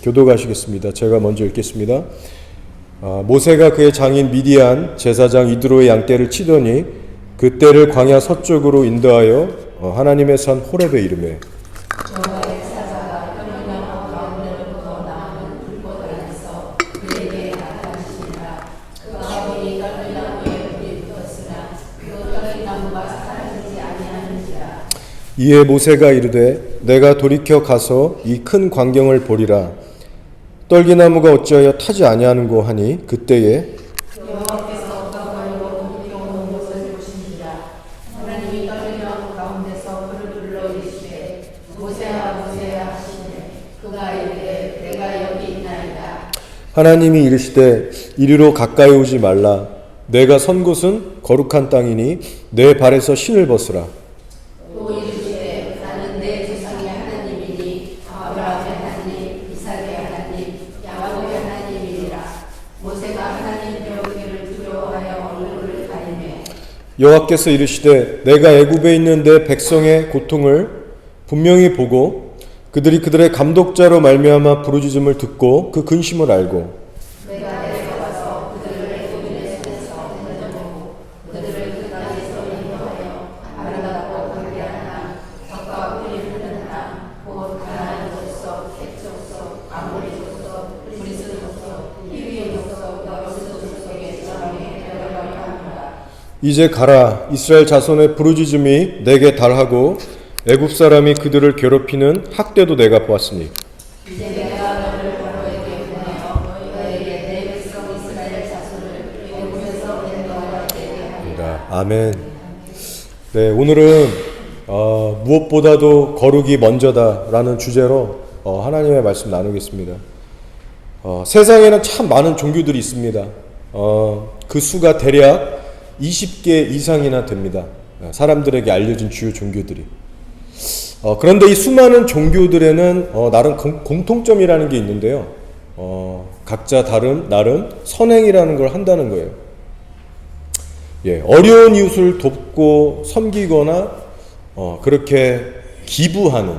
교독하시겠습니다. 제가 먼저 읽겠습니다. 모세가 그의 장인 미디안 제사장 이드로의 양떼를 치더니 그 떼를 광야 서쪽으로 인도하여 하나님의 산 호렙에 이르매 이에 모세가 이르되 내가 돌이켜 가서 이 큰 광경을 보리라. 떨기나무가 어찌하여 타지 아니하는고 하니 그때에 여호와께서 가까이로 옮겨오는 것을 보시니라. 하나님이 떨기나무 가운데서 그를 불러 이르시되 모세야 모세야 하시니 그가 이르되 내가 여기 있나이다. 하나님이 이르시되 이리로 가까이 오지 말라. 내가 선 곳은 거룩한 땅이니 내 발에서 신을 벗으라. 또 이르시되 나는 내 조상의 하나님이니 아브라함의 하나님 이삭의 하나님 야곱의 하나님이니라. 모세가 하나님 여호와를 두려워하여 얼굴을 가리매 여호와께서 이르시되 내가 애굽에 있는 내 백성의 고통을 분명히 보고 그들이 그들의 감독자로 말미암아 부르짖음을 듣고 그 근심을 알고 내가 내려가서 그들을 애굽인의 손에서 건져내고 그들을 그 땅에서 인도하여 아름답고 광대한 땅 덕과 꿀이 흐르는 땅 곧 가나안 족속 헷 족속 아모리 족속 브리스 족속 히위 족속 여로스 족속의 저랑에 데려가려 합니다. 이제 가라. 이스라엘 자손의 부르짖음이 내게 달하고 애굽 사람이 그들을 괴롭히는 학대도 내가 보았으니 이제 내가 너를 바로에게 보내어 너에게 내 백성 이스라엘 자손을 애굽에서 인도하여 되게 하리라. 아멘. 네, 오늘은 무엇보다도 거룩이 먼저다라는 주제로 하나님의 말씀 나누겠습니다. 세상에는 참 많은 종교들이 있습니다. 그 수가 대략 20개 이상이나 됩니다. 사람들에게 알려진 주요 종교들이. 그런데 이 수많은 종교들에는 나름 공통점이라는 게 있는데요. 각자 나름 선행이라는 걸 한다는 거예요. 어려운 이웃을 돕고 섬기거나 그렇게 기부하는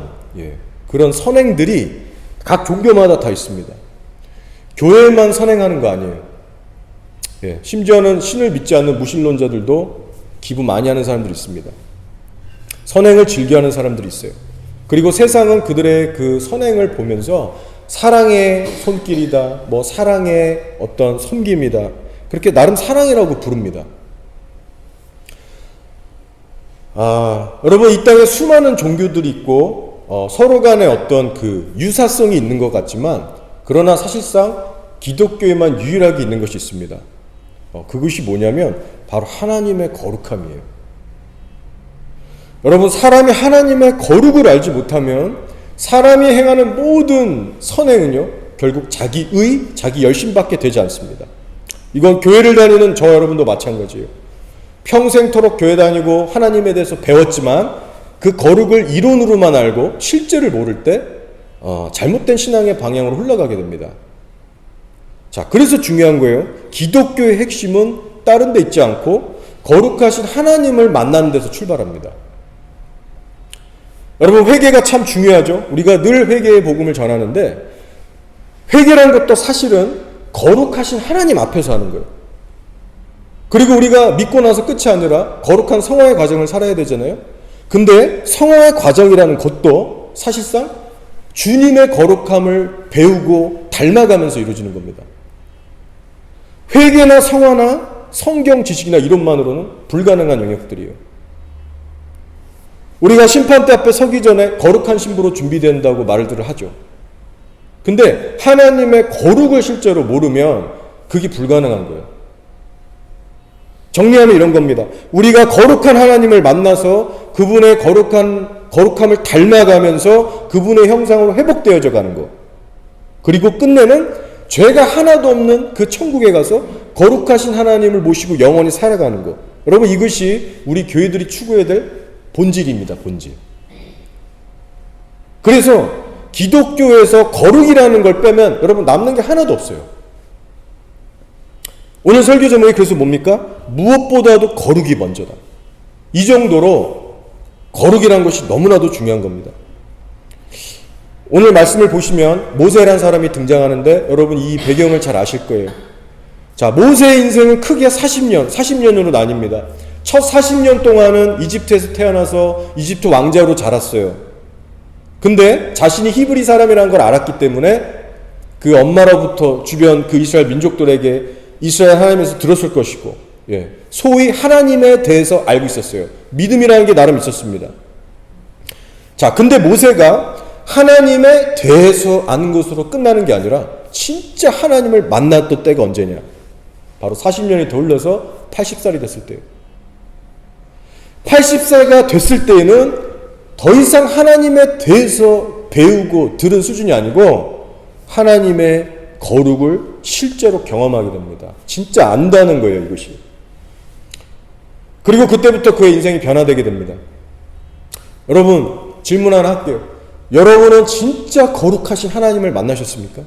그런 선행들이 각 종교마다 다 있습니다. 교회만 선행하는 거 아니에요. 심지어는 신을 믿지 않는 무신론자들도 기부 많이 하는 사람들이 있습니다. 선행을 즐겨하는 사람들이 있어요. 그리고 세상은 그들의 그 선행을 보면서 사랑의 손길이다, 사랑의 어떤 섬김이다, 그렇게 나름 사랑이라고 부릅니다. 여러분, 이 땅에 수많은 종교들이 있고 서로 간에 어떤 그 유사성이 있는 것 같지만 그러나 사실상 기독교에만 유일하게 있는 것이 있습니다. 그것이 뭐냐면 바로 하나님의 거룩함이에요. 여러분, 사람이 하나님의 거룩을 알지 못하면 사람이 행하는 모든 선행은요 결국 자기의, 자기 열심밖에 되지 않습니다. 이건 교회를 다니는 저 여러분도 마찬가지예요. 평생토록 교회 다니고 하나님에 대해서 배웠지만 그 거룩을 이론으로만 알고 실제를 모를 때 잘못된 신앙의 방향으로 흘러가게 됩니다. 자, 그래서 중요한 거예요. 기독교의 핵심은 다른 데 있지 않고 거룩하신 하나님을 만나는 데서 출발합니다. 여러분, 회개가 참 중요하죠. 우리가 늘 회개의 복음을 전하는데 회개라는 것도 사실은 거룩하신 하나님 앞에서 하는 거예요. 그리고 우리가 믿고 나서 끝이 아니라 거룩한 성화의 과정을 살아야 되잖아요. 근데 성화의 과정이라는 것도 사실상 주님의 거룩함을 배우고 닮아가면서 이루어지는 겁니다. 회개나 성화나 성경 지식이나 이론만으로는 불가능한 영역들이에요. 우리가 심판대 앞에 서기 전에 거룩한 신부로 준비된다고 말들을 하죠. 근데 하나님의 거룩을 실제로 모르면 그게 불가능한 거예요. 정리하면 이런 겁니다. 우리가 거룩한 하나님을 만나서 그분의 거룩함을 닮아가면서 그분의 형상으로 회복되어져 가는 거. 그리고 끝내는 죄가 하나도 없는 그 천국에 가서 거룩하신 하나님을 모시고 영원히 살아가는 거. 여러분, 이것이 우리 교회들이 추구해야 될 본질입니다. 본질. 그래서 기독교에서 거룩이라는 걸 빼면 여러분 남는 게 하나도 없어요. 오늘 설교 제목이 그래서 뭡니까? 무엇보다도 거룩이 먼저다. 이 정도로 거룩이라는 것이 너무나도 중요한 겁니다. 오늘 말씀을 보시면 모세라는 사람이 등장하는데 여러분 이 배경을 잘 아실 거예요. 자, 모세의 인생은 크게 40년으로 나뉩니다. 첫 40년 동안은 이집트에서 태어나서 이집트 왕자로 자랐어요. 근데 자신이 히브리 사람이라는 걸 알았기 때문에 그 엄마로부터 주변 그 이스라엘 민족들에게 이스라엘 하나님에서 들었을 것이고, 소위 하나님에 대해서 알고 있었어요. 믿음이라는 게 나름 있었습니다. 자, 근데 모세가 하나님에 대해서 아는 것으로 끝나는 게 아니라 진짜 하나님을 만났던 때가 언제냐? 바로 40년이 더 흘러서 80살이 됐을 때예요. 80살가 됐을 때에는 더 이상 하나님에 대해서 배우고 들은 수준이 아니고 하나님의 거룩을 실제로 경험하게 됩니다. 진짜 안다는 거예요, 이것이. 그리고 그때부터 그의 인생이 변화되게 됩니다. 여러분, 질문 하나 할게요. 여러분은 진짜 거룩하신 하나님을 만나셨습니까?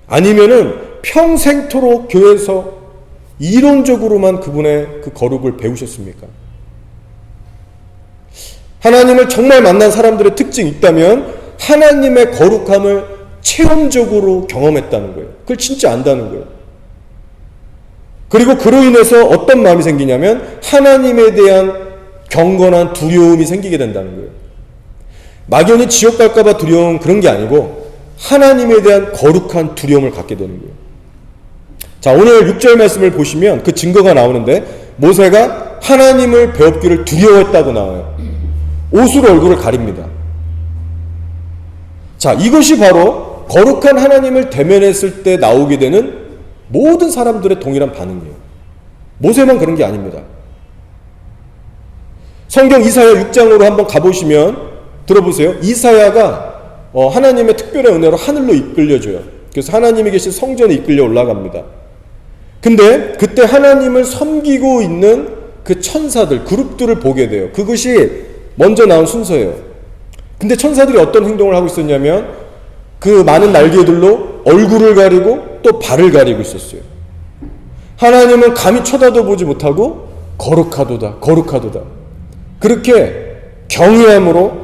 아니면은 평생토록 교회에서 이론적으로만 그분의 그 거룩을 배우셨습니까? 하나님을 정말 만난 사람들의 특징이 있다면 하나님의 거룩함을 체험적으로 경험했다는 거예요. 그걸 진짜 안다는 거예요. 그리고 그로 인해서 어떤 마음이 생기냐면 하나님에 대한 경건한 두려움이 생기게 된다는 거예요. 막연히 지옥 갈까봐 두려운 그런 게 아니고 하나님에 대한 거룩한 두려움을 갖게 되는 거예요. 자, 오늘 6절 말씀을 보시면 그 증거가 나오는데 모세가 하나님을 배웠기를 두려워했다고 나와요. 옷으로 얼굴을 가립니다. 자, 이것이 바로 거룩한 하나님을 대면했을 때 나오게 되는 모든 사람들의 동일한 반응이에요. 모세만 그런 게 아닙니다. 성경 이사야 6장으로 한번 가보시면 들어보세요. 이사야가 하나님의 특별한 은혜로 하늘로 이끌려줘요. 그래서 하나님이 계신 성전에 이끌려 올라갑니다. 근데 그때 하나님을 섬기고 있는 그 천사들, 그룹들을 보게 돼요. 그것이 먼저 나온 순서예요. 근데 천사들이 어떤 행동을 하고 있었냐면 그 많은 날개들로 얼굴을 가리고 또 발을 가리고 있었어요. 하나님은 감히 쳐다도 보지 못하고 거룩하도다, 거룩하도다. 그렇게 경외함으로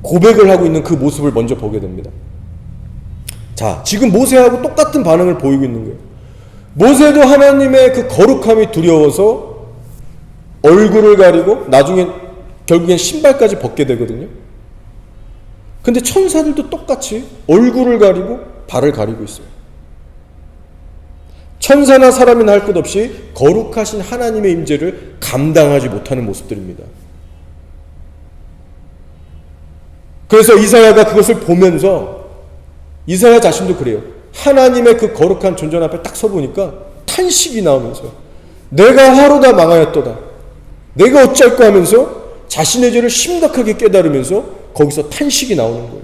고백을 하고 있는 그 모습을 먼저 보게 됩니다. 자, 지금 모세하고 똑같은 반응을 보이고 있는 거예요. 모세도 하나님의 그 거룩함이 두려워서 얼굴을 가리고 나중에 결국엔 신발까지 벗게 되거든요. 근데 천사들도 똑같이 얼굴을 가리고 발을 가리고 있어요. 천사나 사람이나 할 것 없이 거룩하신 하나님의 임재를 감당하지 못하는 모습들입니다. 그래서 이사야가 그것을 보면서 이사야 자신도 그래요. 하나님의 그 거룩한 존재 앞에 딱 서보니까 탄식이 나오면서 내가 하루다 망하였도다. 내가 어쩔까 하면서 자신의 죄를 심각하게 깨달으면서 거기서 탄식이 나오는 거예요.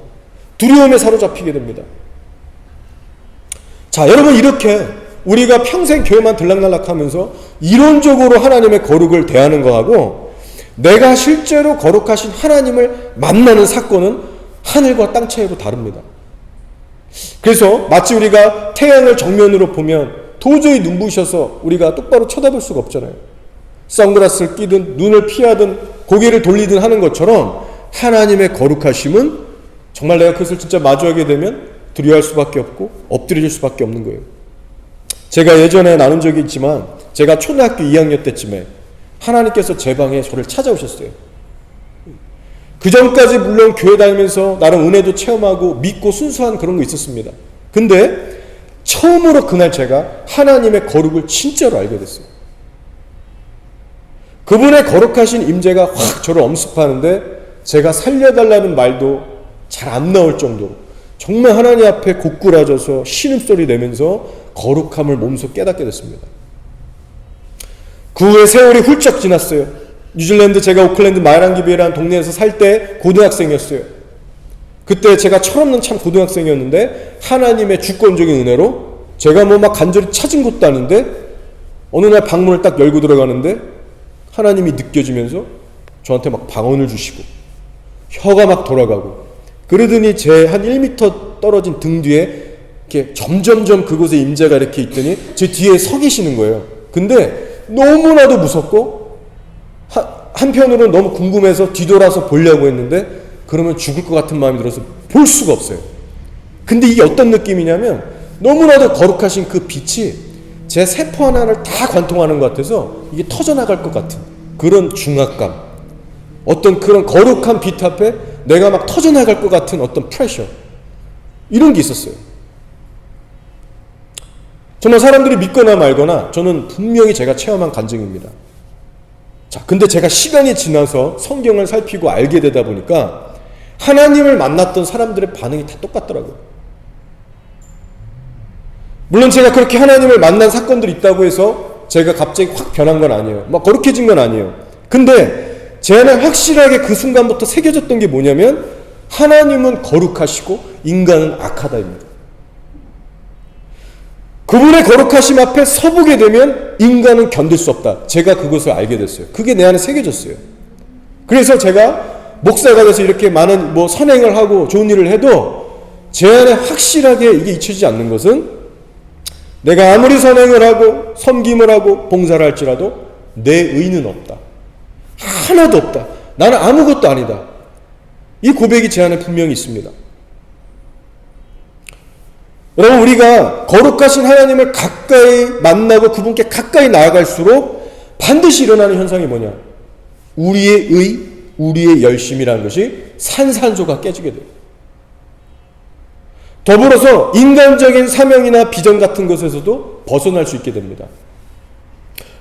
두려움에 사로잡히게 됩니다. 자, 여러분, 이렇게 우리가 평생 교회만 들락날락하면서 이론적으로 하나님의 거룩을 대하는 거하고 내가 실제로 거룩하신 하나님을 만나는 사건은 하늘과 땅 차이로 다릅니다. 그래서 마치 우리가 태양을 정면으로 보면 도저히 눈부셔서 우리가 똑바로 쳐다볼 수가 없잖아요. 선글라스를 끼든 눈을 피하든 고개를 돌리든 하는 것처럼 하나님의 거룩하심은 정말 내가 그것을 진짜 마주하게 되면 두려워할 수밖에 없고 엎드릴 수밖에 없는 거예요. 제가 예전에 나눈 적이 있지만 제가 초등학교 2학년 때쯤에 하나님께서 제 방에 저를 찾아오셨어요. 그 전까지 물론 교회 다니면서 나름 은혜도 체험하고 믿고 순수한 그런 거 있었습니다. 근데 처음으로 그날 제가 하나님의 거룩을 진짜로 알게 됐어요. 그분의 거룩하신 임재가 확 저를 엄습하는데 제가 살려달라는 말도 잘 안 나올 정도로 정말 하나님 앞에 고꾸라져서 신음소리 내면서 거룩함을 몸소 깨닫게 됐습니다. 그 후에 세월이 훌쩍 지났어요. 뉴질랜드 제가 오클랜드 마이랑기비라는 동네에서 살 때 고등학생이었어요. 그때 제가 철없는 참 고등학생이었는데 하나님의 주권적인 은혜로 제가 뭐 막 간절히 찾은 것도 아닌데 어느 날 방문을 딱 열고 들어가는데 하나님이 느껴지면서 저한테 막 방언을 주시고 혀가 막 돌아가고 그러더니 제 한 1m 떨어진 등 뒤에 이렇게 점점점 그곳에 임재가 이렇게 있더니 제 뒤에 서 계시는 거예요. 근데 너무나도 무섭고 한편으로는 너무 궁금해서 뒤돌아서 보려고 했는데 그러면 죽을 것 같은 마음이 들어서 볼 수가 없어요. 근데 이게 어떤 느낌이냐면 너무나도 거룩하신 그 빛이 제 세포 하나를 다 관통하는 것 같아서 이게 터져나갈 것 같은 그런 중압감, 어떤 그런 거룩한 빛 앞에 내가 막 터져나갈 것 같은 어떤 프레셔, 이런 게 있었어요. 정말 사람들이 믿거나 말거나 저는 분명히 제가 체험한 간증입니다. 자, 근데 제가 시간이 지나서 성경을 살피고 알게 되다 보니까 하나님을 만났던 사람들의 반응이 다 똑같더라고요. 물론 제가 그렇게 하나님을 만난 사건들이 있다고 해서 제가 갑자기 확 변한 건 아니에요. 막 거룩해진 건 아니에요. 근데 제 안에 확실하게 그 순간부터 새겨졌던 게 뭐냐면 하나님은 거룩하시고 인간은 악하다입니다. 그분의 거룩하심 앞에 서보게 되면 인간은 견딜 수 없다. 제가 그것을 알게 됐어요. 그게 내 안에 새겨졌어요. 그래서 제가 목사가 돼서 이렇게 많은 선행을 하고 좋은 일을 해도 제 안에 확실하게 이게 잊혀지지 않는 것은 내가 아무리 선행을 하고 섬김을 하고 봉사를 할지라도 내 의는 없다. 하나도 없다. 나는 아무것도 아니다. 이 고백이 제 안에 분명히 있습니다. 여러분, 우리가 거룩하신 하나님을 가까이 만나고 그분께 가까이 나아갈수록 반드시 일어나는 현상이 뭐냐? 우리의 의, 우리의 열심이라는 것이 산산조각 깨지게 돼요. 더불어서 인간적인 사명이나 비전 같은 것에서도 벗어날 수 있게 됩니다.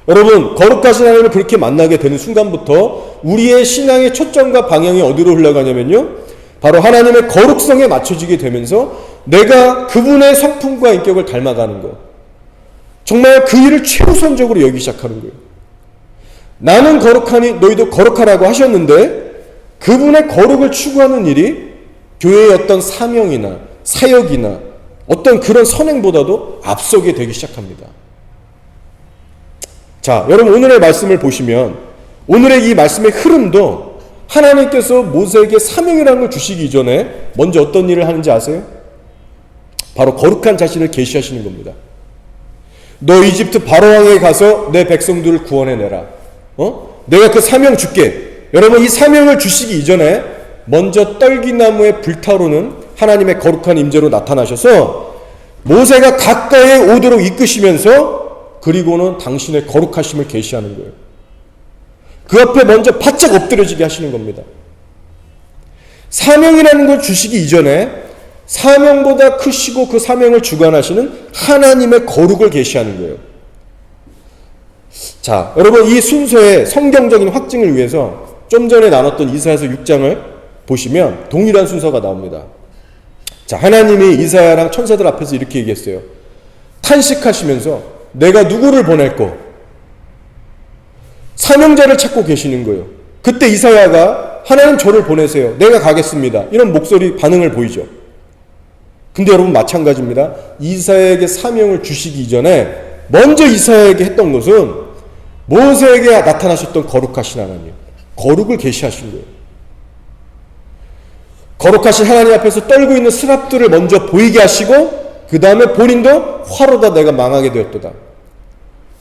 여러분, 거룩하신 하나님을 그렇게 만나게 되는 순간부터 우리의 신앙의 초점과 방향이 어디로 흘러가냐면요, 바로 하나님의 거룩성에 맞춰지게 되면서 내가 그분의 성품과 인격을 닮아가는 것, 정말 그 일을 최우선적으로 여기기 시작하는 거예요. 나는 거룩하니 너희도 거룩하라고 하셨는데 그분의 거룩을 추구하는 일이 교회의 어떤 사명이나 사역이나 어떤 그런 선행보다도 앞서게 되기 시작합니다. 자, 여러분, 오늘의 말씀을 보시면 오늘의 이 말씀의 흐름도 하나님께서 모세에게 사명이라는 걸 주시기 이전에 먼저 어떤 일을 하는지 아세요? 바로 거룩한 자신을 계시하시는 겁니다. 너 이집트 바로왕에 가서 내 백성들을 구원해내라. 내가 그 사명 줄게. 여러분, 이 사명을 주시기 이전에 먼저 떨기나무의 불타오르는 하나님의 거룩한 임재로 나타나셔서 모세가 가까이 오도록 이끄시면서 그리고는 당신의 거룩하심을 계시하는 거예요. 그 앞에 먼저 바짝 엎드려지게 하시는 겁니다. 사명이라는 걸 주시기 이전에 사명보다 크시고 그 사명을 주관하시는 하나님의 거룩을 계시하는 거예요. 자, 여러분, 이 순서의 성경적인 확증을 위해서 좀 전에 나눴던 이사야서 6장을 보시면 동일한 순서가 나옵니다. 자, 하나님이 이사야랑 천사들 앞에서 이렇게 얘기했어요. 탄식하시면서 내가 누구를 보낼꼬? 사명자를 찾고 계시는 거예요. 그때 이사야가 하나님 저를 보내세요. 내가 가겠습니다. 이런 목소리 반응을 보이죠. 근데 여러분, 마찬가지입니다. 이사야에게 사명을 주시기 이전에 먼저 이사야에게 했던 것은 모세에게 나타나셨던 거룩하신 하나님, 거룩을 계시하신 거예요. 거룩하신 하나님 앞에서 떨고 있는 스랍들을 먼저 보이게 하시고 그 다음에 본인도 화로다 내가 망하게 되었도다.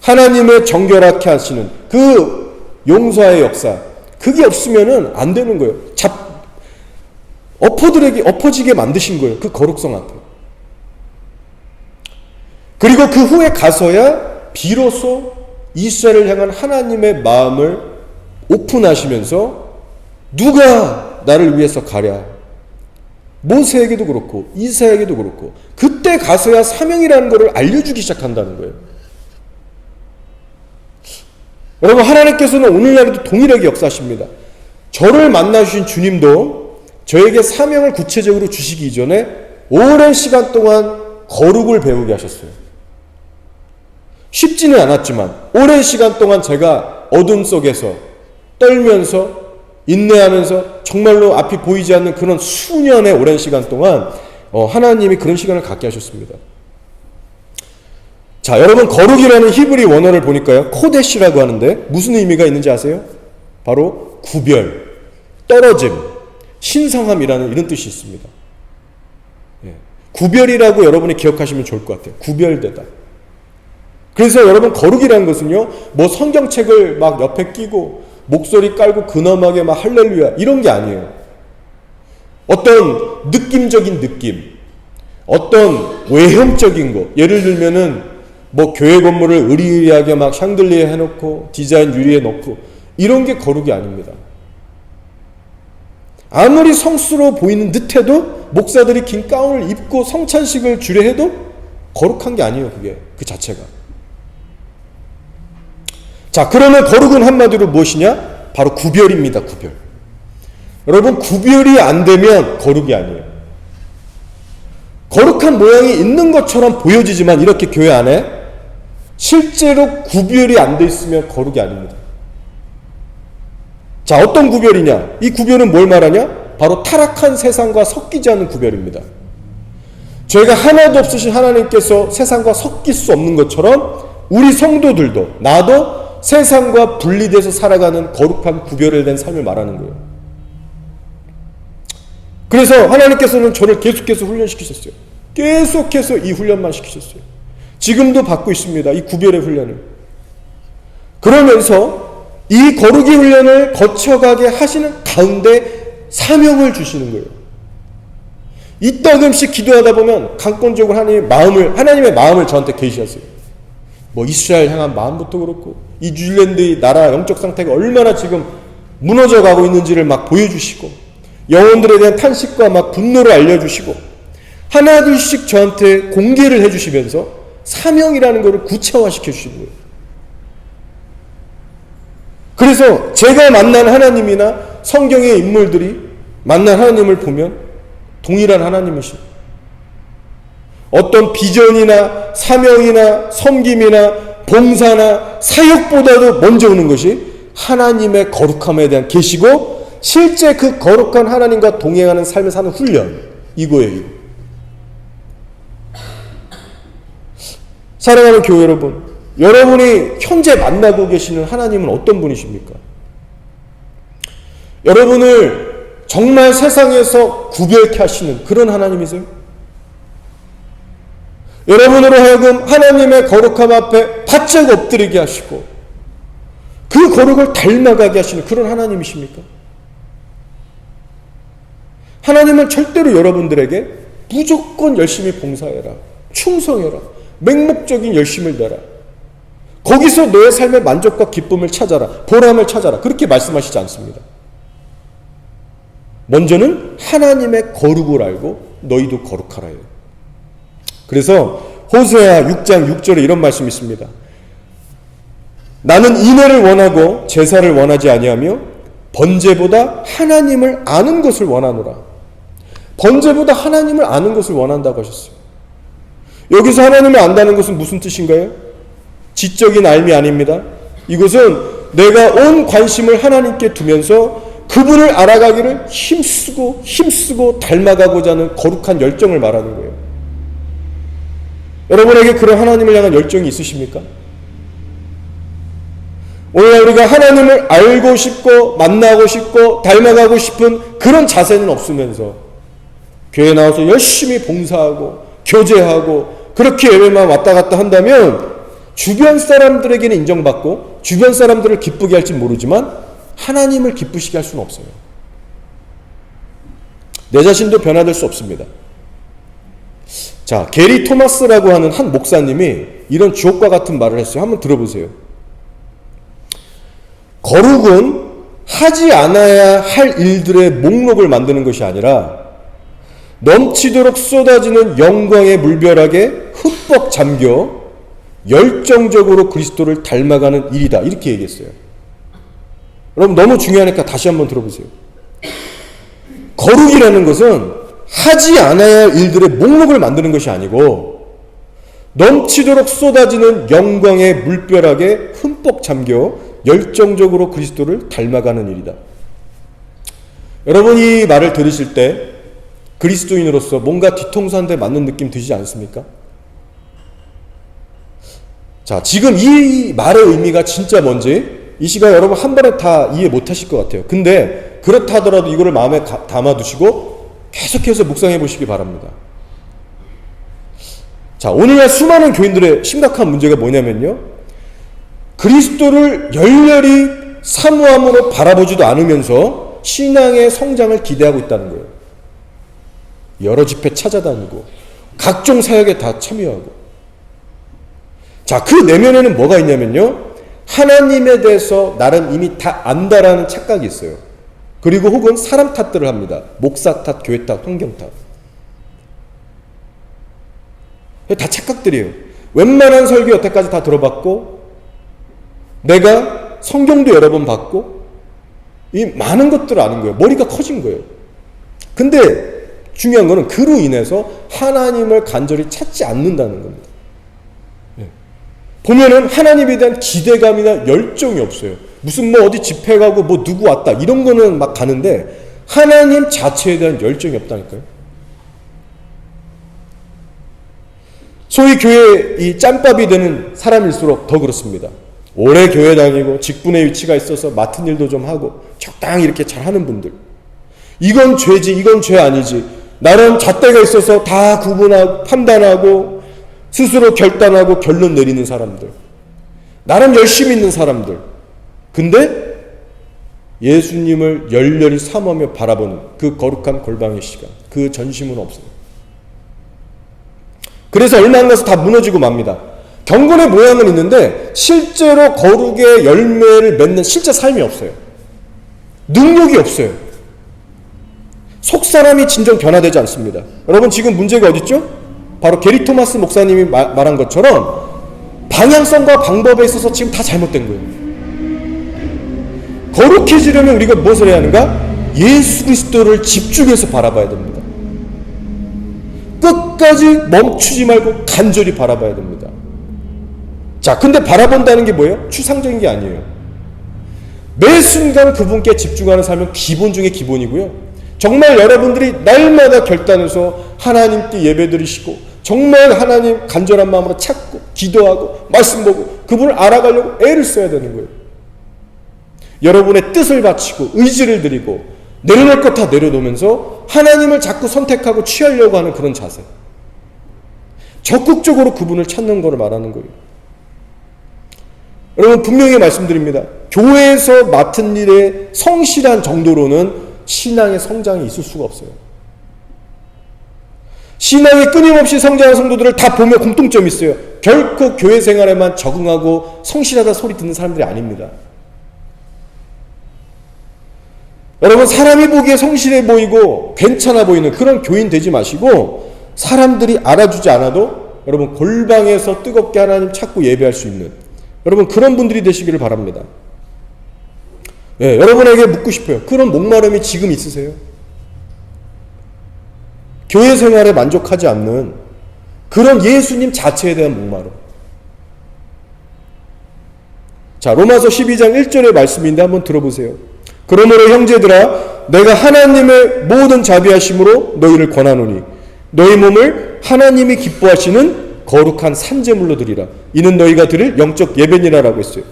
하나님의 정결하게 하시는 그 용서의 역사, 그게 없으면은 안 되는 거예요. 엎어지게 만드신 거예요. 그 거룩성 앞에. 그리고 그 후에 가서야 비로소 이스라엘을 향한 하나님의 마음을 오픈하시면서 누가 나를 위해서 가랴. 모세에게도 그렇고 이사야에게도 그렇고 그때 가서야 사명이라는 것을 알려주기 시작한다는 거예요. 여러분, 하나님께서는 오늘날에도 동일하게 역사하십니다. 저를 만나주신 주님도 저에게 사명을 구체적으로 주시기 이전에 오랜 시간 동안 거룩을 배우게 하셨어요. 쉽지는 않았지만 오랜 시간 동안 제가 어둠 속에서 떨면서 인내하면서 정말로 앞이 보이지 않는 그런 수년의 오랜 시간 동안 하나님이 그런 시간을 갖게 하셨습니다. 자, 여러분, 거룩이라는 히브리 원어를 보니까요, 코데시라고 하는데 무슨 의미가 있는지 아세요? 바로 구별, 떨어짐, 신성함이라는 이런 뜻이 있습니다. 예. 구별이라고 여러분이 기억하시면 좋을 것 같아요. 구별되다. 그래서 여러분, 거룩이라는 것은요, 뭐 성경책을 막 옆에 끼고 목소리 깔고 근엄하게 막 할렐루야 이런 게 아니에요. 어떤 느낌적인 느낌, 어떤 외형적인 거, 예를 들면은 뭐 교회 건물을 으리으리하게 막 샹들리에 해놓고 디자인 유리에 넣고 이런 게 거룩이 아닙니다. 아무리 성스러워 보이는 듯해도 목사들이 긴 가운을 입고 성찬식을 주려 해도 거룩한 게 아니에요. 그게 그 자체가. 자, 그러면 거룩은 한마디로 무엇이냐? 바로 구별입니다. 구별. 여러분, 구별이 안 되면 거룩이 아니에요. 거룩한 모양이 있는 것처럼 보여지지만 이렇게 교회 안에 실제로 구별이 안 돼 있으면 거룩이 아닙니다. 자, 어떤 구별이냐? 이 구별은 뭘 말하냐? 바로 타락한 세상과 섞이지 않는 구별입니다. 죄가 하나도 없으신 하나님께서 세상과 섞일 수 없는 것처럼 우리 성도들도, 나도 세상과 분리돼서 살아가는 거룩한 구별을 된 삶을 말하는 거예요. 그래서 하나님께서는 저를 계속해서 훈련시키셨어요. 계속해서 이 훈련만 시키셨어요. 지금도 받고 있습니다. 이 구별의 훈련을. 그러면서 이 거룩의 훈련을 거쳐가게 하시는 가운데 사명을 주시는 거예요. 이따금씩 기도하다 보면 강권적으로 하나님의 마음을 저한테 계시하세요. 뭐 이스라엘 향한 마음부터 그렇고 이 뉴질랜드의 나라 영적 상태가 얼마나 지금 무너져 가고 있는지를 막 보여주시고 영혼들에 대한 탄식과 막 분노를 알려주시고 하나둘씩 저한테 공개를 해주시면서 사명이라는 것을 구체화시켜 주시는 거예요. 그래서 제가 만난 하나님이나 성경의 인물들이 만난 하나님을 보면 동일한 하나님이십니다. 어떤 비전이나 사명이나 섬김이나 봉사나 사역보다도 먼저 오는 것이 하나님의 거룩함에 대한 계시고 실제 그 거룩한 하나님과 동행하는 삶을 사는 훈련, 이거예요. 이거. 사랑하는 교회 여러분, 여러분이 현재 만나고 계시는 하나님은 어떤 분이십니까? 여러분을 정말 세상에서 구별케 하시는 그런 하나님이세요? 여러분으로 하여금 하나님의 거룩함 앞에 바짝 엎드리게 하시고 그 거룩을 닮아가게 하시는 그런 하나님이십니까? 하나님은 절대로 여러분들에게 무조건 열심히 봉사해라, 충성해라, 맹목적인 열심을 내라, 거기서 너의 삶의 만족과 기쁨을 찾아라, 보람을 찾아라, 그렇게 말씀하시지 않습니다. 먼저는 하나님의 거룩을 알고 너희도 거룩하라요. 그래서 호세아 6장 6절에 이런 말씀이 있습니다. 나는 인애를 원하고 제사를 원하지 아니하며 번제보다 하나님을 아는 것을 원하노라. 번제보다 하나님을 아는 것을 원한다고 하셨어요. 여기서 하나님을 안다는 것은 무슨 뜻인가요? 지적인 알미 아닙니다. 이것은 내가 온 관심을 하나님께 두면서 그분을 알아가기를 힘쓰고 닮아가고자 하는 거룩한 열정을 말하는 거예요. 여러분에게 그런 하나님을 향한 열정이 있으십니까? 오늘 우리가 하나님을 알고 싶고 만나고 싶고 닮아가고 싶은 그런 자세는 없으면서 교회에 나와서 열심히 봉사하고 교제하고 그렇게 예배만 왔다 갔다 한다면 주변 사람들에게는 인정받고 주변 사람들을 기쁘게 할지 모르지만 하나님을 기쁘시게 할 수는 없어요. 내 자신도 변화될 수 없습니다. 자, 게리 토마스라고 하는 한 목사님이 이런 주옥과 같은 말을 했어요. 한번 들어보세요. 거룩은 하지 않아야 할 일들의 목록을 만드는 것이 아니라 넘치도록 쏟아지는 영광의 물벼락에 흠뻑 잠겨 열정적으로 그리스도를 닮아가는 일이다. 이렇게 얘기했어요. 여러분 너무 중요하니까 다시 한번 들어보세요. 거룩이라는 것은 하지 않아야 할 일들의 목록을 만드는 것이 아니고 넘치도록 쏟아지는 영광의 물벼락에 흠뻑 잠겨 열정적으로 그리스도를 닮아가는 일이다. 여러분 이 말을 들으실 때 그리스도인으로서 뭔가 뒤통수 한 대 맞는 느낌 드시지 않습니까? 자, 지금 이 말의 의미가 진짜 뭔지 이 시간 여러분 한 번에 다 이해 못 하실 것 같아요. 근데 그렇다 하더라도 이거를 마음에 담아두시고 계속해서 묵상해 보시기 바랍니다. 자, 오늘날 수많은 교인들의 심각한 문제가 뭐냐면요, 그리스도를 열렬히 사모함으로 바라보지도 않으면서 신앙의 성장을 기대하고 있다는 거예요. 여러 집회 찾아다니고 각종 사역에 다 참여하고. 자, 그 내면에는 뭐가 있냐면요, 하나님에 대해서 나름 이미 다 안다라는 착각이 있어요. 그리고 혹은 사람 탓들을 합니다. 목사 탓, 교회 탓, 환경 탓. 다 착각들이에요. 웬만한 설교 여태까지 다 들어봤고, 내가 성경도 여러 번 봤고, 이 많은 것들을 아는 거예요. 머리가 커진 거예요. 근데 중요한 거는 그로 인해서 하나님을 간절히 찾지 않는다는 겁니다. 보면은 하나님에 대한 기대감이나 열정이 없어요. 무슨 뭐 어디 집회 가고 뭐 누구 왔다 이런 거는 막 가는데 하나님 자체에 대한 열정이 없다니까요. 소위 교회 이 짬밥이 되는 사람일수록 더 그렇습니다. 오래 교회 다니고 직분의 위치가 있어서 맡은 일도 좀 하고 적당히 이렇게 잘하는 분들, 이건 죄지 이건 죄 아니지 나름 잣대가 있어서 다 구분하고 판단하고 스스로 결단하고 결론 내리는 사람들, 나름 열심히 있는 사람들, 근데 예수님을 열렬히 사모하며 바라보는 그 거룩한 골방의 시간, 그 전심은 없어요. 그래서 얼마 안 가서 다 무너지고 맙니다. 경건의 모양은 있는데 실제로 거룩의 열매를 맺는 실제 삶이 없어요. 능력이 없어요. 속사람이 진정 변화되지 않습니다. 여러분, 지금 문제가 어디 있죠? 바로 게리 토마스 목사님이 말한 것처럼 방향성과 방법에 있어서 지금 다 잘못된 거예요. 거룩해지려면 우리가 무엇을 해야 하는가? 예수 그리스도를 집중해서 바라봐야 됩니다. 끝까지 멈추지 말고 간절히 바라봐야 됩니다. 자, 근데 바라본다는 게 뭐예요? 추상적인 게 아니에요. 매 순간 그분께 집중하는 삶은 기본 중에 기본이고요. 정말 여러분들이 날마다 결단해서 하나님께 예배드리시고 정말 하나님 간절한 마음으로 찾고 기도하고 말씀 보고 그분을 알아가려고 애를 써야 되는 거예요. 여러분의 뜻을 바치고 의지를 드리고 내려놓을 것 다 내려놓으면서 하나님을 자꾸 선택하고 취하려고 하는 그런 자세, 적극적으로 그분을 찾는 걸 말하는 거예요. 여러분, 분명히 말씀드립니다. 교회에서 맡은 일에 성실한 정도로는 신앙의 성장이 있을 수가 없어요. 신앙이 끊임없이 성장하는 성도들을 다 보면 공통점이 있어요. 결코 교회 생활에만 적응하고 성실하다 소리 듣는 사람들이 아닙니다. 여러분, 사람이 보기에 성실해 보이고 괜찮아 보이는 그런 교인 되지 마시고, 사람들이 알아주지 않아도 여러분 골방에서 뜨겁게 하나님 찾고 예배할 수 있는 여러분 그런 분들이 되시기를 바랍니다. 네, 여러분에게 묻고 싶어요. 그런 목마름이 지금 있으세요? 교회 생활에 만족하지 않는 그런 예수님 자체에 대한 목마름. 자, 로마서 12장 1절의 말씀인데 한번 들어보세요. 그러므로 형제들아, 내가 하나님의 모든 자비하심으로 너희를 권하노니 너희 몸을 하나님이 기뻐하시는 거룩한 산제물로 드리라. 이는 너희가 드릴 영적 예배니라라고 했어요.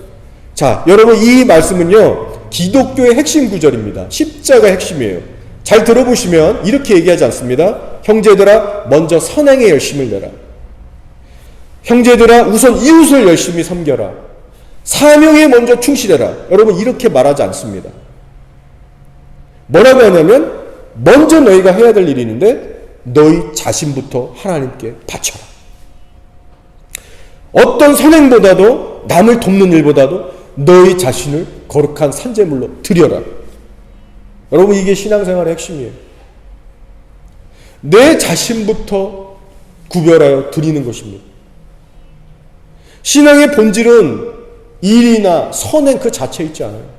자, 여러분, 이 말씀은요 기독교의 핵심 구절입니다. 십자가의 핵심이에요. 잘 들어보시면 이렇게 얘기하지 않습니다. 형제들아, 먼저 선행에 열심을 내라. 형제들아, 우선 이웃을 열심히 섬겨라. 사명에 먼저 충실해라. 여러분, 이렇게 말하지 않습니다. 뭐라고 하냐면 먼저 너희가 해야 될 일이 있는데 너희 자신부터 하나님께 바쳐라. 어떤 선행보다도 남을 돕는 일보다도 너희 자신을 거룩한 산제물로 드려라. 여러분, 이게 신앙생활의 핵심이에요. 내 자신부터 구별하여 드리는 것입니다. 신앙의 본질은 일이나 선행 그 자체에 있지 않아요.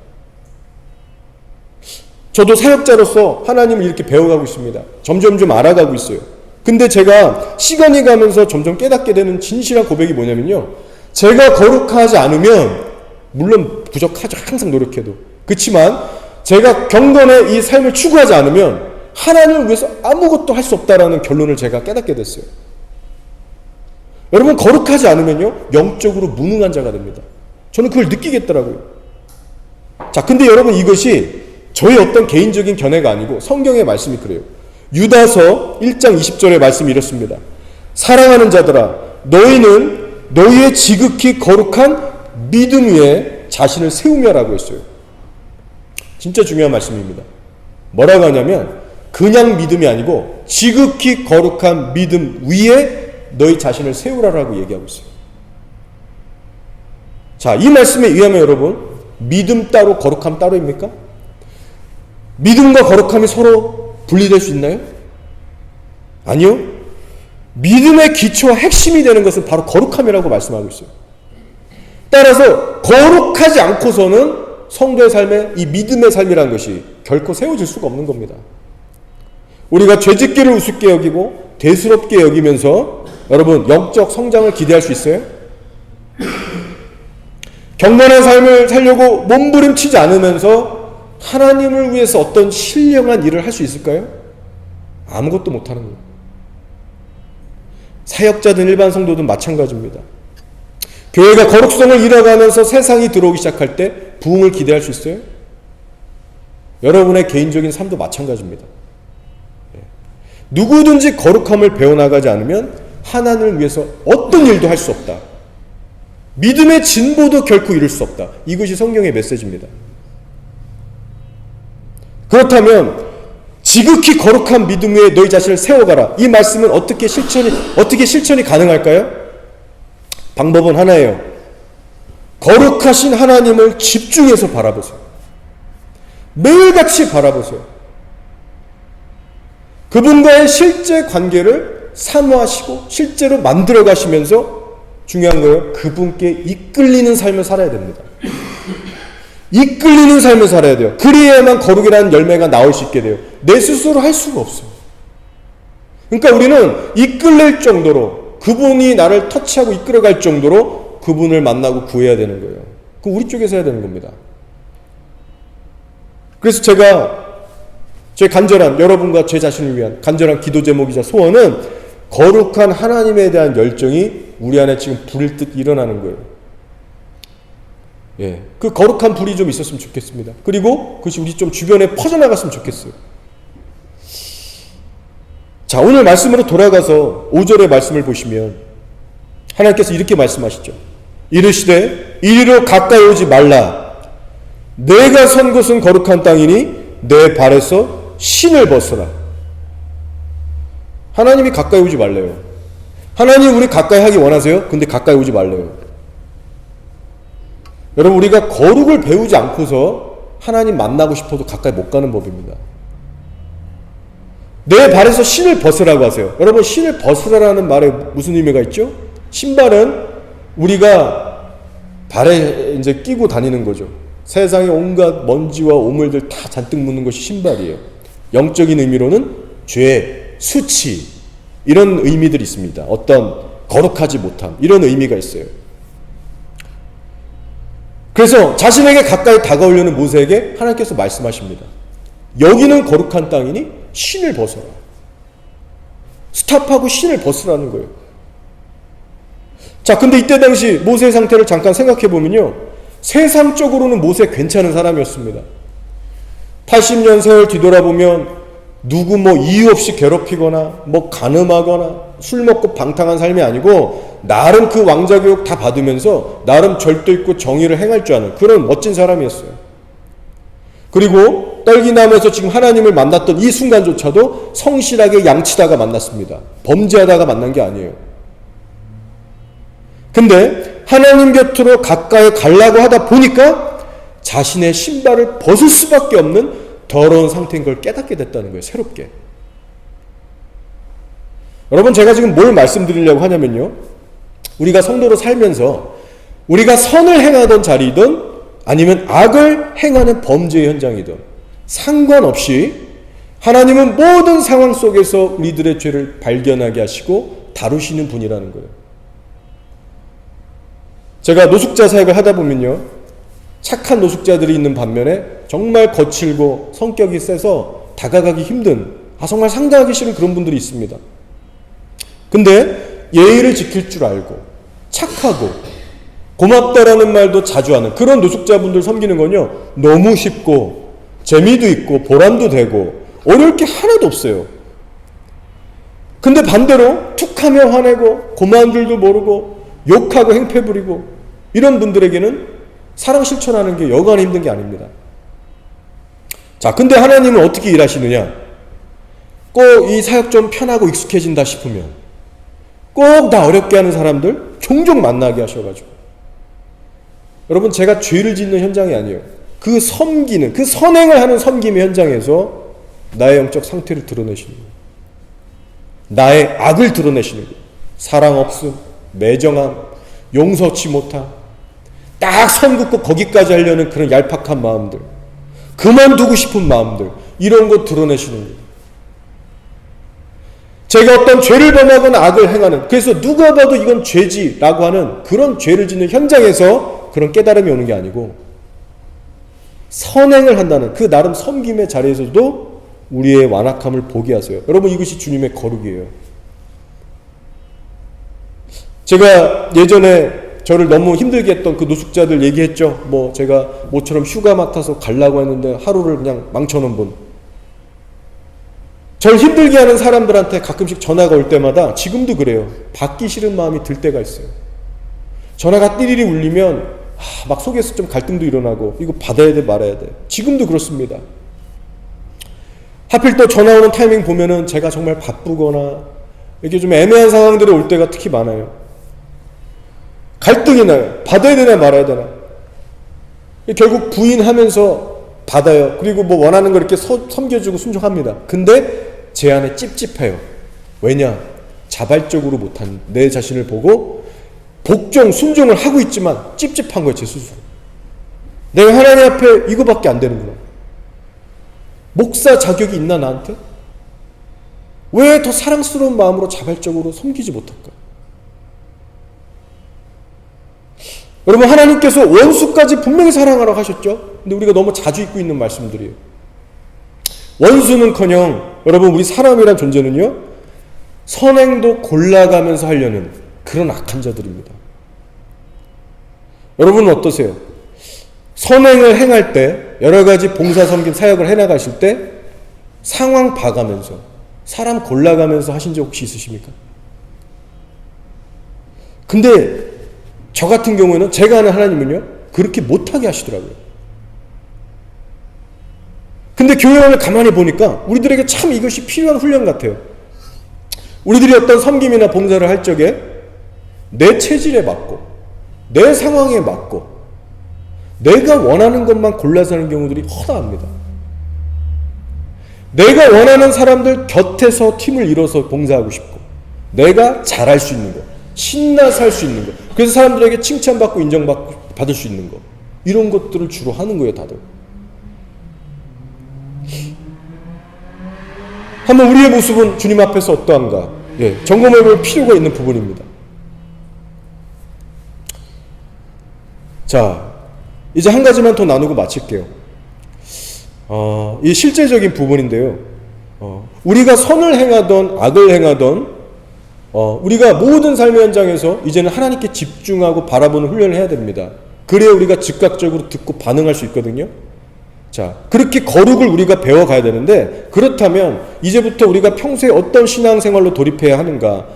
저도 사역자로서 하나님을 이렇게 배워가고 있습니다. 점점 좀 알아가고 있어요. 근데 제가 시간이 가면서 점점 깨닫게 되는 진실한 고백이 뭐냐면요, 제가 거룩하지 않으면, 물론 부족하죠, 항상 노력해도. 그렇지만 제가 경건의 이 삶을 추구하지 않으면 하나님을 위해서 아무것도 할 수 없다라는 결론을 제가 깨닫게 됐어요. 여러분, 거룩하지 않으면요 영적으로 무능한 자가 됩니다. 저는 그걸 느끼겠더라고요. 자, 근데 여러분, 이것이 저의 어떤 개인적인 견해가 아니고 성경의 말씀이 그래요. 유다서 1장 20절의 말씀이 이렇습니다. 사랑하는 자들아, 너희는 너희의 지극히 거룩한 믿음 위에 자신을 세우며라고 했어요. 진짜 중요한 말씀입니다. 뭐라고 하냐면 그냥 믿음이 아니고 지극히 거룩한 믿음 위에 너희 자신을 세우라라고 얘기하고 있어요. 자, 이 말씀에 의하면 여러분, 믿음 따로 거룩함 따로입니까? 믿음과 거룩함이 서로 분리될 수 있나요? 아니요. 믿음의 기초와 핵심이 되는 것은 바로 거룩함이라고 말씀하고 있어요. 따라서 거룩하지 않고서는 성도의 삶에 이 믿음의 삶이라는 것이 결코 세워질 수가 없는 겁니다. 우리가 죄짓기를 우습게 여기고 대수롭게 여기면서 여러분 영적 성장을 기대할 수 있어요? 경건한 삶을 살려고 몸부림치지 않으면서 하나님을 위해서 어떤 신령한 일을 할 수 있을까요? 아무것도 못하는 거예요. 사역자든 일반 성도든 마찬가지입니다. 교회가 거룩성을 잃어가면서 세상이 들어오기 시작할 때 부흥을 기대할 수 있어요? 여러분의 개인적인 삶도 마찬가지입니다. 누구든지 거룩함을 배워나가지 않으면 하나님을 위해서 어떤 일도 할 수 없다. 믿음의 진보도 결코 이룰 수 없다. 이것이 성경의 메시지입니다. 그렇다면 지극히 거룩한 믿음 위에 너희 자신을 세워가라. 이 말씀은 어떻게 실천이 가능할까요? 방법은 하나예요. 거룩하신 하나님을 집중해서 바라보세요. 매일같이 바라보세요. 그분과의 실제 관계를 사모하시고 실제로 만들어 가시면서 중요한 거예요. 그분께 이끌리는 삶을 살아야 됩니다. 이끌리는 삶을 살아야 돼요. 그리해야만 거룩이라는 열매가 나올 수 있게 돼요. 내 스스로 할 수가 없어요. 그러니까 우리는 이끌릴 정도로 그분이 나를 터치하고 이끌어갈 정도로 그분을 만나고 구해야 되는 거예요. 그 우리 쪽에서 해야 되는 겁니다. 그래서 제가 제 간절한 여러분과 제 자신을 위한 간절한 기도 제목이자 소원은 거룩한 하나님에 대한 열정이 우리 안에 지금 불일 듯 일어나는 거예요. 예, 그 거룩한 불이 좀 있었으면 좋겠습니다. 그리고 그것이 우리 좀 주변에 퍼져나갔으면 좋겠어요. 자, 오늘 말씀으로 돌아가서 5절의 말씀을 보시면 하나님께서 이렇게 말씀하시죠. 이르시되 이리로 가까이 오지 말라. 내가 선 곳은 거룩한 땅이니 내 발에서 신을 벗어라. 하나님이 가까이 오지 말래요. 하나님 우리 가까이 하기 원하세요? 근데 가까이 오지 말래요. 여러분, 우리가 거룩을 배우지 않고서 하나님 만나고 싶어도 가까이 못 가는 법입니다. 내 발에서 신을 벗으라고 하세요. 여러분, 신을 벗으라라는 말에 무슨 의미가 있죠? 신발은 우리가 발에 이제 끼고 다니는 거죠. 세상의 온갖 먼지와 오물들 다 잔뜩 묻는 것이 신발이에요. 영적인 의미로는 죄, 수치 이런 의미들이 있습니다. 어떤 거룩하지 못함 이런 의미가 있어요. 그래서 자신에게 가까이 다가오려는 모세에게 하나님께서 말씀하십니다. 여기는 거룩한 땅이니 신을 벗어라. 스탑하고 신을 벗으라는 거예요. 자, 근데 이때 당시 모세의 상태를 잠깐 생각해 보면요, 세상적으로는 모세 괜찮은 사람이었습니다. 80년 세월 뒤돌아보면 누구 이유 없이 괴롭히거나 간음하거나 술 먹고 방탕한 삶이 아니고 나름 그 왕자 교육 다 받으면서 나름 절도 있고 정의를 행할 줄 아는 그런 멋진 사람이었어요. 그리고 떨기나무에서 지금 하나님을 만났던 이 순간조차도 성실하게 양치다가 만났습니다. 범죄하다가 만난 게 아니에요. 근데 하나님 곁으로 가까이 가려고 하다 보니까 자신의 신발을 벗을 수밖에 없는 더러운 상태인 걸 깨닫게 됐다는 거예요. 새롭게. 여러분, 제가 지금 뭘 말씀드리려고 하냐면요, 우리가 성도로 살면서 우리가 선을 행하던 자리이든 아니면 악을 행하는 범죄의 현장이든 상관없이 하나님은 모든 상황 속에서 우리들의 죄를 발견하게 하시고 다루시는 분이라는 거예요. 제가 노숙자 사역을 하다 보면요, 착한 노숙자들이 있는 반면에 정말 거칠고 성격이 세서 다가가기 힘든, 정말 상대하기 싫은 그런 분들이 있습니다. 근데 예의를 지킬 줄 알고 착하고 고맙다라는 말도 자주 하는 그런 노숙자분들 섬기는 건요, 너무 쉽고 재미도 있고 보람도 되고 어려울 게 하나도 없어요. 근데 반대로 툭하며 화내고 고마운 줄도 모르고 욕하고 행패 부리고 이런 분들에게는 사랑 실천하는 게 여간에 힘든 게 아닙니다. 자, 근데 하나님은 어떻게 일하시느냐? 꼭 이 사역 좀 편하고 익숙해진다 싶으면 꼭 나 어렵게 하는 사람들 종종 만나게 하셔가지고, 여러분, 제가 죄를 짓는 현장이 아니에요. 그 섬기는, 그 선행을 하는 섬김의 현장에서 나의 영적 상태를 드러내시는 거예요. 나의 악을 드러내시는 거예요. 사랑 없음, 매정함, 용서치 못함, 딱 선 긋고 거기까지 하려는 그런 얄팍한 마음들, 그만두고 싶은 마음들, 이런 거 드러내시는 거예요. 제가 어떤 죄를 범하거나 악을 행하는, 그래서 누가 봐도 이건 죄지라고 하는 그런 죄를 짓는 현장에서 그런 깨달음이 오는 게 아니고, 선행을 한다는 그 나름 섬김의 자리에서도 우리의 완악함을 보게 하세요. 여러분, 이것이 주님의 거룩이에요. 제가 예전에 저를 너무 힘들게 했던 그 노숙자들 얘기했죠. 뭐 제가 모처럼 휴가 맡아서 가려고 했는데 하루를 그냥 망쳐놓은 분. 저를 힘들게 하는 사람들한테 가끔씩 전화가 올 때마다 지금도 그래요. 받기 싫은 마음이 들 때가 있어요. 전화가 띠리리 울리면 막 속에서 좀 갈등도 일어나고, 이거 받아야 돼 말아야 돼. 지금도 그렇습니다. 하필 또 전화 오는 타이밍 보면은 제가 정말 바쁘거나 이렇게 좀 애매한 상황들이 올 때가 특히 많아요. 갈등이 나요. 받아야 되나 말아야 되나. 결국 부인하면서 받아요. 그리고 뭐 원하는 거 이렇게 섬겨주고 순종합니다. 근데 제 안에 찝찝해요. 왜냐? 자발적으로 못한 내 자신을 보고 복종, 순종을 하고 있지만 찝찝한 거예요. 제 스스로. 내가 하나님 앞에 이거밖에 안 되는구나. 목사 자격이 있나 나한테? 왜 더 사랑스러운 마음으로 자발적으로 섬기지 못할까? 여러분, 하나님께서 원수까지 분명히 사랑하라고 하셨죠? 근데 우리가 너무 자주 잊고 있는 말씀들이에요. 원수는커녕, 여러분, 우리 사람이란 존재는요, 선행도 골라가면서 하려는 그런 악한 자들입니다. 여러분은 어떠세요? 선행을 행할 때, 여러 가지 봉사, 섬김, 사역을 해나가실 때 상황 봐가면서, 사람 골라가면서 하신 적 혹시 있으십니까? 근데 저 같은 경우에는, 제가 아는 하나님은요, 그렇게 못하게 하시더라고요. 근데 교회를 가만히 보니까 우리들에게 참 이것이 필요한 훈련 같아요. 우리들이 어떤 섬김이나 봉사를 할 적에 내 체질에 맞고, 내 상황에 맞고, 내가 원하는 것만 골라서 하는 경우들이 허다합니다. 내가 원하는 사람들 곁에서 팀을 이뤄서 봉사하고 싶고, 내가 잘할 수 있는 것, 신나서 할 수 있는 것, 그래서 사람들에게 칭찬받고 인정받을 수 있는 것, 이런 것들을 주로 하는 거예요, 다들. 한번 우리의 모습은 주님 앞에서 어떠한가, 점검해 볼 필요가 있는 부분입니다. 자, 이제 한 가지만 더 나누고 마칠게요. 이 실제적인 부분인데요. 우리가 선을 행하던 악을 행하던, 우리가 모든 삶의 현장에서 이제는 하나님께 집중하고 바라보는 훈련을 해야 됩니다. 그래야 우리가 즉각적으로 듣고 반응할 수 있거든요. 자, 그렇게 거룩을 우리가 배워가야 되는데, 그렇다면 이제부터 우리가 평소에 어떤 신앙생활로 돌입해야 하는가,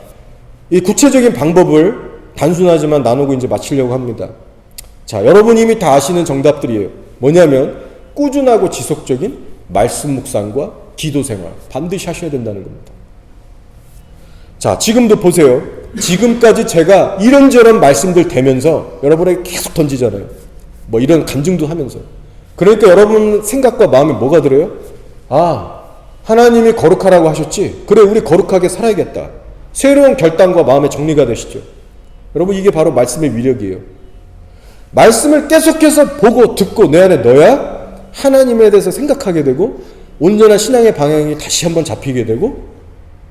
이 구체적인 방법을 단순하지만 나누고 이제 마치려고 합니다. 자, 여러분 이미 다 아시는 정답들이에요. 뭐냐면 꾸준하고 지속적인 말씀 묵상과 기도 생활 반드시 하셔야 된다는 겁니다. 자, 지금도 보세요. 지금까지 제가 이런저런 말씀들 대면서 여러분에게 계속 던지잖아요. 뭐 이런 간증도 하면서. 그러니까 여러분 생각과 마음에 뭐가 들어요? 아, 하나님이 거룩하라고 하셨지? 그래, 우리 거룩하게 살아야겠다. 새로운 결단과 마음의 정리가 되시죠. 여러분, 이게 바로 말씀의 위력이에요. 말씀을 계속해서 보고 듣고 내 안에 넣어야 하나님에 대해서 생각하게 되고, 온전한 신앙의 방향이 다시 한번 잡히게 되고,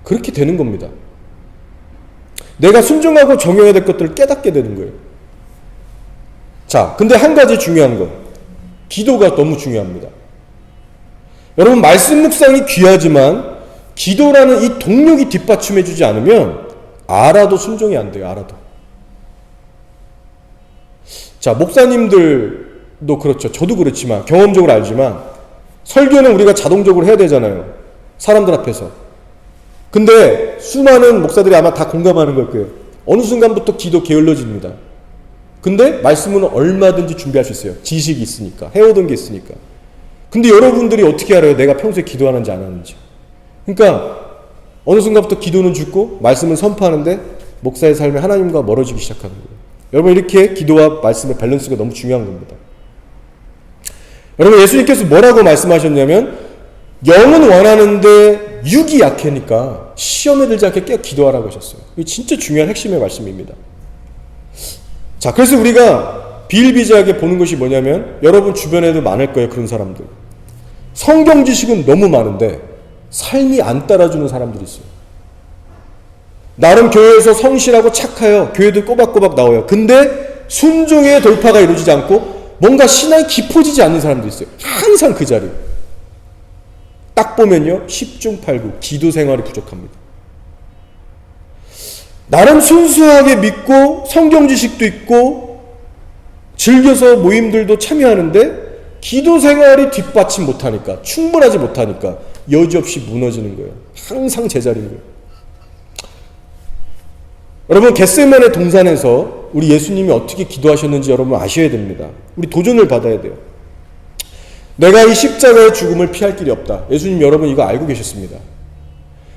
그렇게 되는 겁니다. 내가 순종하고 정해야 될 것들을 깨닫게 되는 거예요. 자, 근데 한 가지 중요한 거, 기도가 너무 중요합니다. 여러분, 말씀 묵상이 귀하지만 기도라는 이 동력이 뒷받침해 주지 않으면 알아도 순종이 안 돼요. 알아도. 자, 목사님들도 그렇죠. 저도 그렇지만, 경험적으로 알지만, 설교는 우리가 자동적으로 해야 되잖아요. 사람들 앞에서. 근데 수많은 목사들이 아마 다 공감하는 걸 거예요. 어느 순간부터 기도 게을러집니다. 근데 말씀은 얼마든지 준비할 수 있어요. 지식이 있으니까, 해오던 게 있으니까. 근데 여러분들이 어떻게 알아요? 내가 평소에 기도하는지 안 하는지. 그러니까 어느 순간부터 기도는 죽고 말씀은 선포하는데 목사의 삶이 하나님과 멀어지기 시작하는 거예요. 여러분, 이렇게 기도와 말씀의 밸런스가 너무 중요한 겁니다. 여러분, 예수님께서 뭐라고 말씀하셨냐면 영은 원하는데 육이 약하니까 시험에 들지 않게 깨어 기도하라고 하셨어요. 이게 진짜 중요한 핵심의 말씀입니다. 자, 그래서 우리가 비일비재하게 보는 것이 뭐냐면, 여러분 주변에도 많을 거예요, 그런 사람들. 성경 지식은 너무 많은데 삶이 안 따라주는 사람들이 있어요. 나름 교회에서 성실하고 착하여 교회도 꼬박꼬박 나와요. 근데 순종의 돌파가 이루어지지 않고 뭔가 신앙이 깊어지지 않는 사람도 있어요. 항상 그 자리. 딱 보면요, 10중 8구 기도 생활이 부족합니다. 나름 순수하게 믿고 성경 지식도 있고 즐겨서 모임들도 참여하는데 기도 생활이 뒷받침 못하니까, 충분하지 못하니까 여지없이 무너지는 거예요. 항상 제자리인 거예요. 여러분, 겟세마네 동산에서 우리 예수님이 어떻게 기도하셨는지 여러분 아셔야 됩니다. 우리 도전을 받아야 돼요. 내가 이 십자가의 죽음을 피할 길이 없다. 예수님, 여러분 이거 알고 계셨습니다.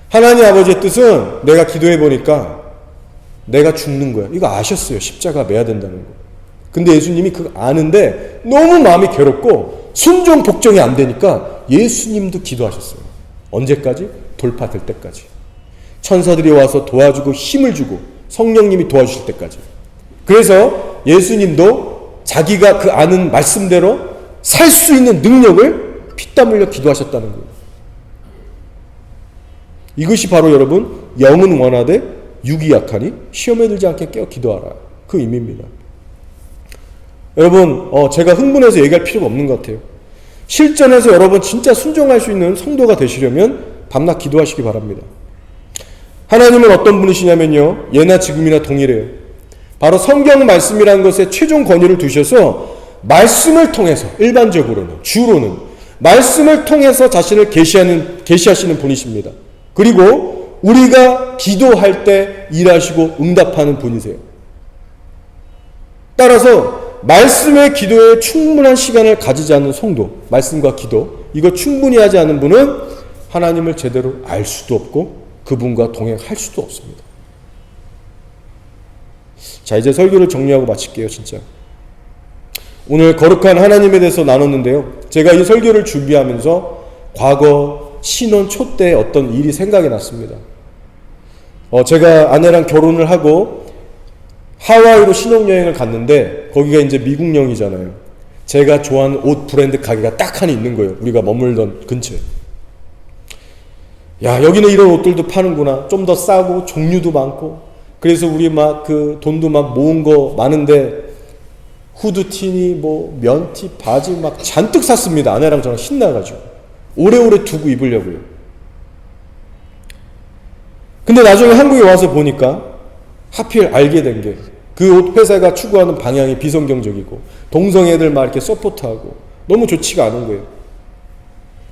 하나님 아버지의 뜻은 내가 기도해 보니까 내가 죽는 거야. 이거 아셨어요. 십자가 매야 된다는 거. 근데 예수님이 그거 아는데 너무 마음이 괴롭고 순종 복종이 안 되니까 예수님도 기도하셨어요. 언제까지? 돌파될 때까지. 천사들이 와서 도와주고 힘을 주고 성령님이 도와주실 때까지. 그래서 예수님도 자기가 그 아는 말씀대로 살 수 있는 능력을 피땀 흘려 기도하셨다는 거예요. 이것이 바로 여러분, 영은 원하되 육이 약하니 시험에 들지 않게 깨어 기도하라, 그 의미입니다. 여러분, 제가 흥분해서 얘기할 필요가 없는 것 같아요. 실전에서 여러분 진짜 순종할 수 있는 성도가 되시려면 밤낮 기도하시기 바랍니다. 하나님은 어떤 분이시냐면요, 예나 지금이나 동일해요. 바로 성경 말씀이라는 것에 최종 권위를 두셔서 말씀을 통해서, 일반적으로는, 주로는 말씀을 통해서 자신을 계시하시는 분이십니다. 그리고 우리가 기도할 때 일하시고 응답하는 분이세요. 따라서 말씀의 기도에 충분한 시간을 가지지 않는 성도, 말씀과 기도, 이거 충분히 하지 않은 분은 하나님을 제대로 알 수도 없고 그분과 동행할 수도 없습니다. 자, 이제 설교를 정리하고 마칠게요. 진짜 오늘 거룩한 하나님에 대해서 나눴는데요, 제가 이 설교를 준비하면서 과거 신혼 초 때 어떤 일이 생각이 났습니다. 제가 아내랑 결혼을 하고 하와이로 신혼여행을 갔는데 거기가 이제 미국령이잖아요. 제가 좋아하는 옷 브랜드 가게가 딱 하나 있는 거예요. 우리가 머물던 근처에. 야, 여기는 이런 옷들도 파는구나. 좀 더 싸고 종류도 많고. 그래서 우리 막 그 돈도 막 모은 거 많은데 후드티니 뭐 면티 바지 막 잔뜩 샀습니다. 아내랑 저랑 신나가지고 오래오래 두고 입으려고요. 근데 나중에 한국에 와서 보니까 하필 알게 된 게, 그 옷 회사가 추구하는 방향이 비성경적이고 동성애들 막 이렇게 서포트하고 너무 좋지가 않은 거예요.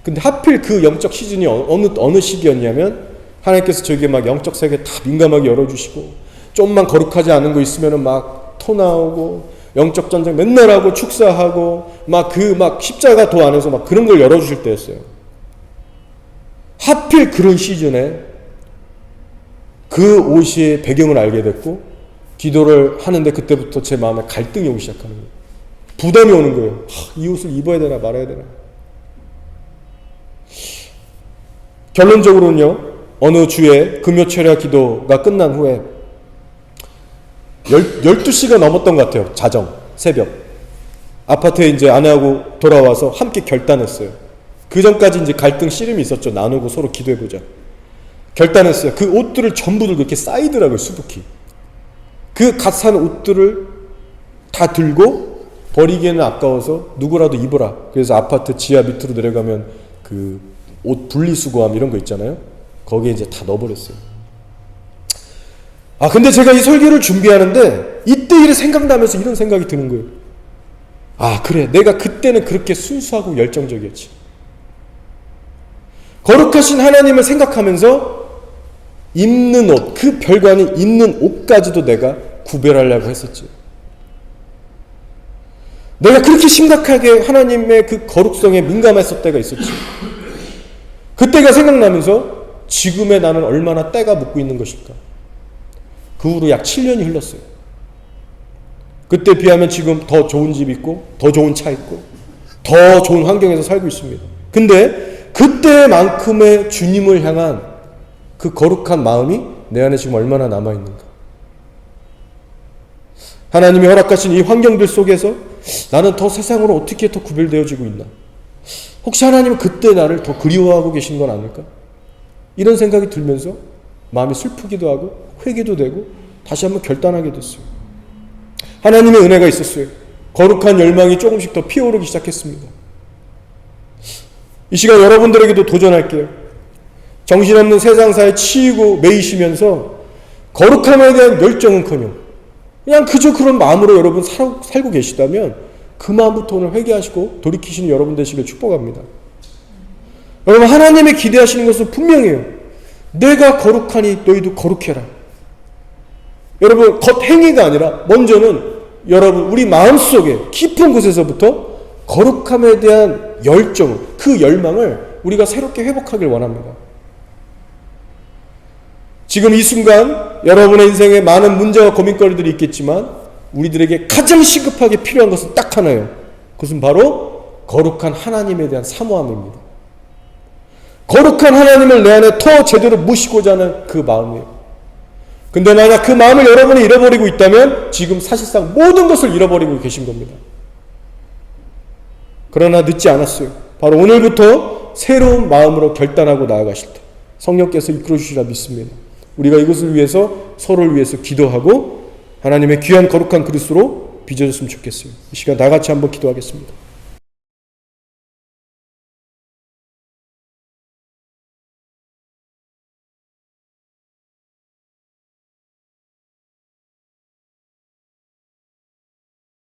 근데 하필 그 영적 시즌이 어느 시기였냐면, 하나님께서 저에게 막 영적 세계 다 민감하게 열어주시고 좀만 거룩하지 않은 거 있으면은 막 토 나오고 영적 전쟁 맨날 하고 축사하고 막 십자가 도 안에서 막 그런 걸 열어주실 때였어요. 하필 그런 시즌에 그 옷의 배경을 알게 됐고 기도를 하는데 그때부터 제 마음에 갈등이 오기 시작하는 거예요. 부담이 오는 거예요. 이 옷을 입어야 되나 말아야 되나. 결론적으로는요, 어느 주에 금요 철야 기도가 끝난 후에 12시가 넘었던 것 같아요. 새벽 아파트에 이제 아내하고 돌아와서 함께 결단했어요. 그 전까지 이제 갈등 씨름이 있었죠. 나누고 서로 기도해보자 결단했어요. 그 옷들을 전부 들고 이렇게 쌓이더라고요. 수북히 그 갓 산 옷들을 다 들고 버리기에는 아까워서 누구라도 입어라. 그래서 아파트 지하 밑으로 내려가면 그 옷 분리수거함 이런 거 있잖아요. 거기에 이제 다 넣어버렸어요. 근데 제가 이 설교를 준비하는데 이때 일이 생각나면서 이런 생각이 드는 거예요. 그래, 내가 그때는 그렇게 순수하고 열정적이었지. 거룩하신 하나님을 생각하면서 입는 옷, 그 별관이 입는 옷까지도 내가 구별하려고 했었지. 내가 그렇게 심각하게 하나님의 그 거룩성에 민감했을 때가 있었지. 그때가 생각나면서 지금의 나는 얼마나 때가 묻고 있는 것일까? 그 후로 약 7년이 흘렀어요. 그때 비하면 지금 더 좋은 집 있고 더 좋은 차 있고 더 좋은 환경에서 살고 있습니다. 근데 그때만큼의 주님을 향한 그 거룩한 마음이 내 안에 지금 얼마나 남아있는가? 하나님이 허락하신 이 환경들 속에서 나는 더 세상으로 어떻게 더 구별되어지고 있나? 혹시 하나님은 그때 나를 더 그리워하고 계신 건 아닐까? 이런 생각이 들면서 마음이 슬프기도 하고 회개도 되고 다시 한번 결단하게 됐어요. 하나님의 은혜가 있었어요. 거룩한 열망이 조금씩 더 피어오르기 시작했습니다. 이 시간 여러분들에게도 도전할게요. 정신없는 세상사에 치이고 매이시면서 거룩함에 대한 열정은커녕 그냥 그저 그런 마음으로 여러분 살고 계시다면 그 마음부터 오늘 회개하시고 돌이키시는 여러분 되시길 축복합니다. 여러분, 하나님이 기대하시는 것은 분명해요. 내가 거룩하니 너희도 거룩해라. 여러분, 겉행위가 아니라 먼저는 여러분 우리 마음속에 깊은 곳에서부터 거룩함에 대한 열정, 그 열망을 우리가 새롭게 회복하길 원합니다. 지금 이 순간 여러분의 인생에 많은 문제와 고민거리들이 있겠지만 우리들에게 가장 시급하게 필요한 것은 딱 하나예요. 그것은 바로 거룩한 하나님에 대한 사모함입니다. 거룩한 하나님을 내 안에 더 제대로 모시고자 하는 그 마음이에요. 근데 만약 그 마음을 여러분이 잃어버리고 있다면 지금 사실상 모든 것을 잃어버리고 계신 겁니다. 그러나 늦지 않았어요. 바로 오늘부터 새로운 마음으로 결단하고 나아가실 때 성령께서 이끌어 주시라 믿습니다. 우리가 이것을 위해서 서로를 위해서 기도하고 하나님의 귀한 거룩한 그리스도로 빚어졌으면 좋겠어요. 이 시간 다 같이 한번 기도하겠습니다.